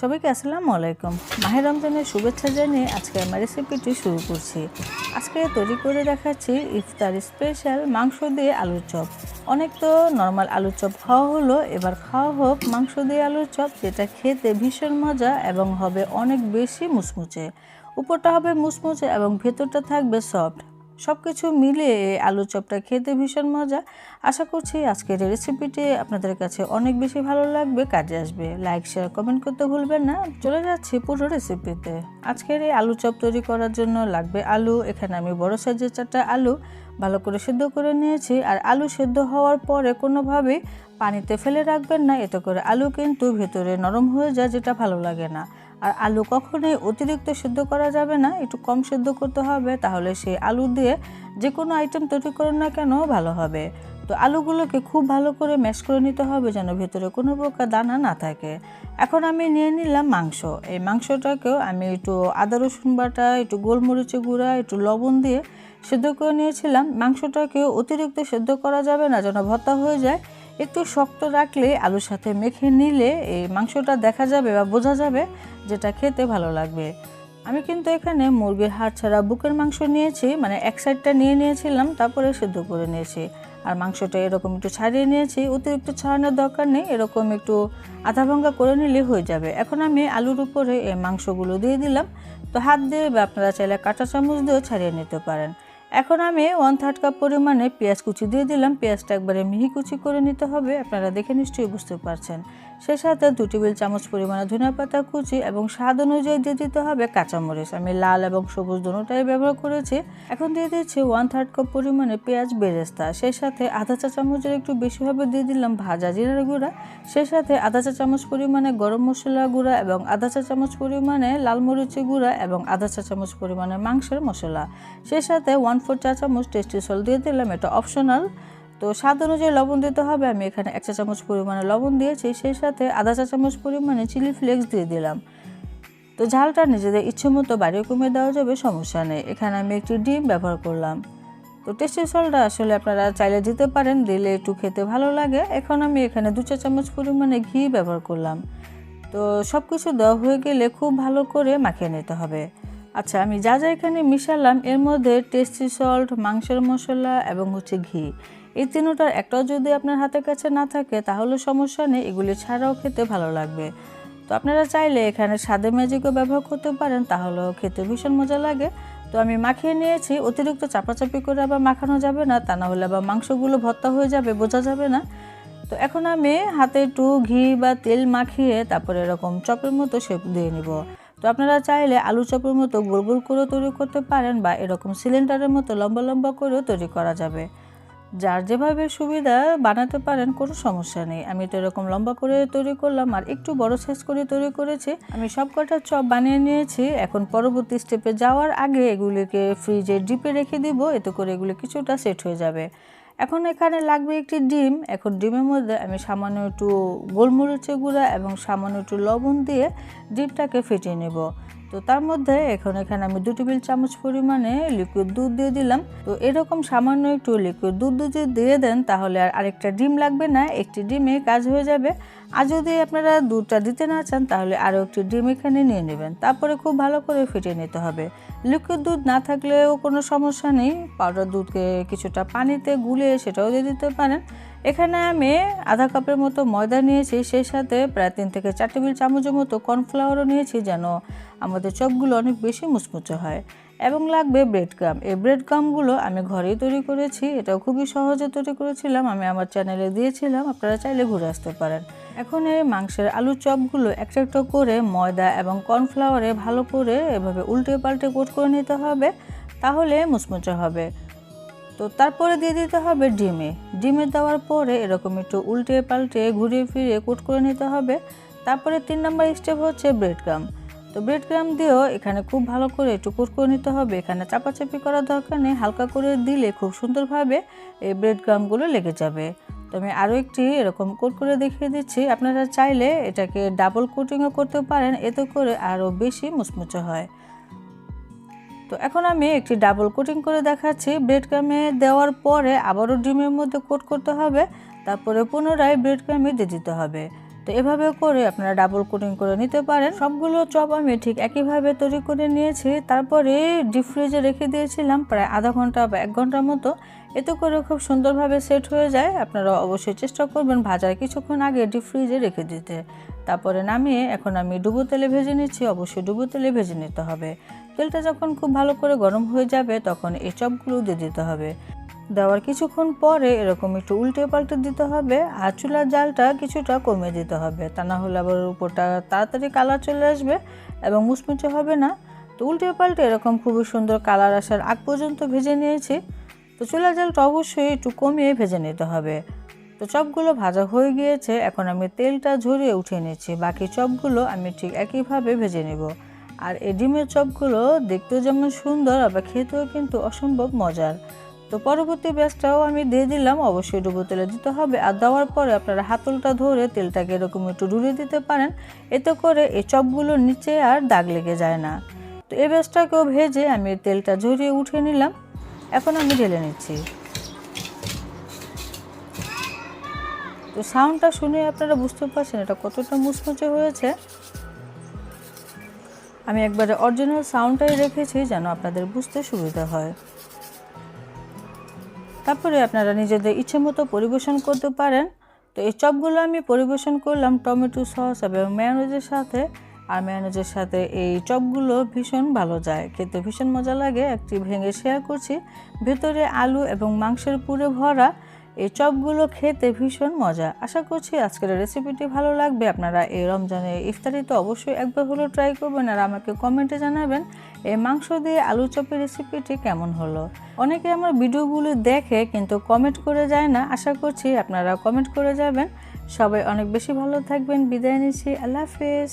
সবাইকে আসসালামু আলাইকুম। মাহে রমজানের শুভেচ্ছা জানিয়ে আজকে আমার রেসিপিটি শুরু করছি। আজকে তৈরি করে দেখাচ্ছি ইফতার স্পেশাল মাংস দিয়ে আলুর চপ। অনেক তো নর্মাল আলুর চপ খাওয়া হলো, এবার খাওয়া হোক মাংস দিয়ে আলুর চপ, যেটা খেতে ভীষণ মজা এবং হবে অনেক বেশি মুচমুচে। উপরটা হবে মুচমুচে এবং ভেতরটা থাকবে সফট। সব কিছু মিলিয়ে এই আলুর চপটা খেতে ভীষণ মজা। আশা করছি আজকের এই রেসিপিটি আপনাদের কাছে অনেক বেশি ভালো লাগবে, কাজে আসবে। লাইক, শেয়ার, কমেন্ট করতে ভুলবেন না। চলে যাচ্ছি পুরো রেসিপিতে। আজকের এই আলু চপ তৈরি করার জন্য লাগবে আলু। এখানে আমি বড় সাইজের 4টা আলু ভালো করে সেদ্ধ করে নিয়েছি। আর আলু সেদ্ধ হওয়ার পরে কোনোভাবেই পানিতে ফেলে রাখবেন না, এতে করে আলু কিন্তু ভেতরে নরম হয়ে যায়, যেটা ভালো লাগে না। আর আলু কখনোই অতিরিক্ত সেদ্ধ করা যাবে না, একটু কম সেদ্ধ করতে হবে, তাহলে সেই আলু দিয়ে যে কোনো আইটেম তৈরি করুন না কেন ভালো হবে। তো আলুগুলোকে খুব ভালো করে ম্যাশ করে নিতে হবে, যেন ভেতরে কোনো প্রকার দানা না থাকে। এখন আমি নিয়ে নিলাম মাংস। এই মাংসটাকেও আমি একটু আদা রসুন বাটা, একটু গোলমরিচের গুঁড়া, একটু লবণ দিয়ে সেদ্ধ করে নিয়েছিলাম। মাংসটাকেও অতিরিক্ত সেদ্ধ করা যাবে না, যেন ভর্তা হয়ে যায়। একটু শক্ত রাখলে আলুর সাথে মেখে নিলে এই মাংসটা দেখা যাবে বা বোঝা যাবে, যেটা খেতে ভালো লাগবে। আমি কিন্তু এখানে মুরগির হাড় ছাড়া বুকের মাংস নিয়েছি, মানে এক সাইডটা নিয়ে নিয়েছিলাম, তারপরে সেদ্ধ করে নিয়েছি। আর মাংসটা এরকম একটু ছাড়িয়ে নিয়েছি, অতিরিক্ত ছাড়ানোর দরকার নেই, এরকম একটু আধা ভাঙ্গা করে নিলে হয়ে যাবে। এখন আমি আলুর উপরে এই মাংসগুলো দিয়ে দিলাম। তো হাত দিয়ে বা আপনারা চাইলে কাঁটা চামচ দিয়েও ছাড়িয়ে নিতে পারেন। এখন আমি 1/3 কাপ পরিমাণে পেঁয়াজ কুচি দিয়ে দিলাম। পেঁয়াজটা একবারে মিহি কুচি করে নিতে হবে, আপনারা দেখে নিশ্চয়ই বুঝতে পারছেন। সে সাথে 2 টেবিল চামচ পরিমাণে ধনিয়া পাতা কুচি এবং স্বাদ অনুযায়ী দিয়ে দিতে হবে কাঁচামরিচ। আমি লাল এবং সবুজ দুটোটাই ব্যবহার করেছি। এখন দিয়ে দিচ্ছি 1/3 কাপ পরিমাণে পেঁয়াজ বেরেস্তা। সেই সাথে আধা চা চামচের একটু বেশিভাবে দিয়ে দিলাম ভাজা জিরার গুঁড়া। সেই সাথে আধা চা চামচ পরিমাণে গরম মশলা গুঁড়া এবং আধা চা চামচ পরিমাণে লাল মরিচের গুঁড়া এবং আধা চা চামচ পরিমাণে মাংসের মশলা। সেই সাথে 1/4 চা চামচ টেস্টি সল্ট দিয়ে দিলাম, এটা অপশনাল। তো স্বাদ অনুযায়ী লবণ দিতে হবে, আমি এখানে 1 চা চামচ পরিমাণে লবণ দিয়েছি। সেই সাথে আধা চা চামচ পরিমাণে চিলি ফ্লেক্স দিয়ে দিলাম। তো ঝালটা নিজেদের ইচ্ছে মতো বাড়িয়ে কমিয়ে দেওয়া যাবে, সমস্যা নেই। এখানে আমি একটি ডিম ব্যবহার করলাম। তো টেস্টি সল্টটা আসলে আপনারা চাইলে দিতে পারেন, দিলে একটু খেতে ভালো লাগে। এখন আমি এখানে 2 চা চামচ পরিমাণে ঘি ব্যবহার করলাম। তো সব কিছু দেওয়া হয়ে গেলে খুব ভালো করে মাখিয়ে নিতে হবে। আচ্ছা, আমি যা যা এখানে মিশালাম এর মধ্যে টেস্টি সল্ট, মাংসের মশলা এবং ঘি, এই তিনটার একটাও যদি আপনার হাতের কাছে না থাকে তাহলে সমস্যা নেই, এগুলি ছাড়াও খেতে ভালো লাগবে। তো আপনারা চাইলে এখানে স্বাদে ম্যাজিকও ব্যবহার করতে পারেন, তাহলেও খেতে ভীষণ মজা লাগে। তো আমি মাখিয়ে নিয়েছি, অতিরিক্ত চাপাচাপি করে আবার মাখানো যাবে না, তা না হলে আবার মাংসগুলো ভর্তা হয়ে যাবে, বোঝা যাবে না। তো এখন আমি হাতে একটু ঘি বা তেল মাখিয়ে তারপরে এরকম চপের মতো শেপ দিয়ে নিব। তো আপনারা চাইলে আলু চপের মতো গোল গোল করে তৈরি করতে পারেন, বা এরকম সিলিন্ডারের মতো লম্বা লম্বা করেও তৈরি করা যাবে। যার যেভাবে সুবিধা বানাতে পারেন, কোনো সমস্যা নেই। আমি তো এরকম লম্বা করে তৈরি করলাম, আর একটু বড় সাইজ করে তৈরি করেছি। আমি সব কটা চপ বানিয়ে নিয়েছি। এখন পরবর্তী স্টেপে যাওয়ার আগে এগুলিকে ফ্রিজে ডিপে রেখে দিব, এতে করে এগুলি কিছুটা সেট হয়ে যাবে। এখন এখানে লাগবে একটি ডিম। এখন ডিমের মধ্যে আমি সামান্য একটু গোলমরিচের গুঁড়া এবং সামান্য একটু লবণ দিয়ে ডিমটাকে ফেটিয়ে নেব। তো তার মধ্যে এখানে আমি 2 টেবিল চামচ পরিমাণে লিকুইড দুধ দিয়ে দিলাম। তো এরকম সামান্য একটু লিকুইড দুধ যদি দিয়ে দেন তাহলে আর আরেকটা ডিম লাগবে না, একটি ডিমে কাজ হয়ে যাবে। আর যদি আপনারা দুধটা দিতে না চান তাহলে আরও একটি ডিম এখানে নিয়ে নেবেন, তারপরে খুব ভালো করে ফেটিয়ে নিতে হবে। লিকুইড দুধ না থাকলেও কোনো সমস্যা নেই, পাউডার দুধকে কিছুটা পানিতে গুলিয়ে সেটাও দিয়ে দিতে পারেন। এখানে আমি আধা কাপের মতো ময়দা নিয়েছি, সেই সাথে প্রায় 3 থেকে 4 টেবিল চামচের মতো কর্নফ্লাওয়ারও নিয়েছি, যেন আমাদের চপগুলো অনেক বেশি মুচমুচে হয়। এবং লাগবে ব্রেড ক্রাম। এই ব্রেড ক্রামগুলো আমি ঘরেই তৈরি করেছি, এটাও খুবই সহজে তৈরি করেছিলাম, আমি আমার চ্যানেলে দিয়েছিলাম, আপনারা চাইলে ঘুরে আসতে পারেন। এখন এই মাংসের আলুর চপগুলো একটা একটা করে ময়দা এবং কর্নফ্লাওয়ারে ভালো করে এভাবে উল্টে পাল্টে কোট করে নিতে হবে, তাহলে মুচমুচে হবে। তো তারপরে দিয়ে দিতে হবে ডিমে দেওয়ার পরে এরকম একটু উল্টে পাল্টে ঘুরিয়ে ফিরিয়ে কোট করে নিতে হবে। তারপরে 3 নম্বর স্টেপ হচ্ছে ব্রেড ক্রাম। তো ব্রেড ক্রাম দিয়েও এখানে খুব ভালো করে একটু কোট করে নিতে হবে, এখানে চাপাচাপি করার দরকার নেই, হালকা করে দিলে খুব সুন্দরভাবে এই ব্রেড ক্রামগুলো লেগে যাবে। তো আমি আরও একটি এরকম কোট করে দেখিয়ে দিচ্ছি, আপনারা চাইলে এটাকে ডাবল কোটিংও করতে পারেন, এতে করে আরও বেশি মুচমুচে হয়। তো এখন আমি একটি ডাবল কোটিং করে দেখাচ্ছি। ব্রেড ক্রামে দেওয়ার পরে আবারও ডিমের মধ্যে কোট করতে হবে, তারপরে পুনরায় ব্রেড ক্রামে দিয়ে দিতে হবে। তো এভাবে করে আপনারা ডাবল কোটিং করে নিতে পারেন। সবগুলো চপ আমি ঠিক একইভাবে তৈরি করে নিয়েছি, তারপরে ডিপ ফ্রিজে রেখে দিয়েছিলাম প্রায় আধা ঘন্টা বা 1 ঘন্টার মতো। এতে করে খুব সুন্দরভাবে সেট হয়ে যায়। আপনারা অবশ্যই চেষ্টা করবেন ভাজার কিছুক্ষণ আগে ডিপ ফ্রিজে রেখে দিতে। তারপরে নামিয়ে এখন আমি ডুবো তেলে ভেজে নিচ্ছি। অবশ্যই ডুবো তেলে ভেজে নিতে হবে। তেলটা যখন খুব ভালো করে গরম হয়ে যাবে তখন এই চপগুলো দিয়ে দিতে হবে। দেওয়ার কিছুক্ষণ পরে এরকম একটু উল্টে পাল্টে দিতে হবে, আর চুলার জালটা কিছুটা কমিয়ে দিতে হবে, তা না হলে আবার উপরটা তাড়াতাড়ি কালার চলে আসবে এবং মুচমুচে হবে না। তো উল্টে পাল্টে এরকম খুবই সুন্দর কালার আসার আগ পর্যন্ত ভেজে নিয়েছি। তো চুলার জালটা অবশ্যই একটু কমিয়ে ভেজে নিতে হবে। তো চপগুলো ভাজা হয়ে গিয়েছে, এখন আমি তেলটা ঝরিয়ে উঠিয়ে নিচ্ছি। বাকি চপগুলো আমি ঠিক একইভাবে ভেজে নেব। আর এই ডিমের চপগুলো দেখতেও যেমন সুন্দর আবার খেতেও কিন্তু অসম্ভব মজার। তো পরবর্তী ব্যাচটাও আমি দিয়ে দিলাম। অবশ্যই ডুবো তেলে দিতে হবে, আর দেওয়ার পরে আপনারা হাতলটা ধরে তেলটাকে এরকম একটু ডুবিয়ে দিতে পারেন। এতে করে এই চপগুলোর নিচে আর দাগ লেগে যায় না। তো এই ব্যাচটাকেও ভেজে আমি তেলটা ঝরিয়ে উঠিয়ে নিলাম। এখন আমি ঢেলে নিচ্ছি। তো সাউন্ডটা শুনে আপনারা বুঝতে পারছেন এটা কতটা মুচমুচে হয়েছে। আমি একবারে অরিজিনাল সাউন্ডটাই রেখেছি যেন আপনাদের বুঝতে সুবিধা হয়। তারপরে আপনারা নিজেদের ইচ্ছে মতো পরিবেশন করতে পারেন। তো এই চপগুলো আমি পরিবেশন করলাম টমেটো সস এবং মেয়োনেজের সাথে। আর মেয়োনেজের সাথে এই চপগুলো ভীষণ ভালো যায়, খেতে ভীষণ মজা লাগে। একটি ভেঙে শেয়ার করছি। ভেতরে আলু এবং মাংসের পুরে ভরা এই চপগুলো খেতে ভীষণ মজা। আশা করছি আজকের রেসিপিটি ভালো লাগবে। আপনারা এই রমজানে ইফতারিতে অবশ্যই একবার হলেও ট্রাই করবেন, আর আমাকে কমেন্টে জানাবেন এই মাংস দিয়ে আলু চপের রেসিপিটি কেমন হলো। অনেকে আমার ভিডিওগুলো দেখে কিন্তু কমেন্ট করে যায় না। আশা করছি আপনারা কমেন্ট করে যাবেন। সবাই অনেক বেশি ভালো থাকবেন। বিদায় নিচ্ছি। আল্লাহ হাফেজ।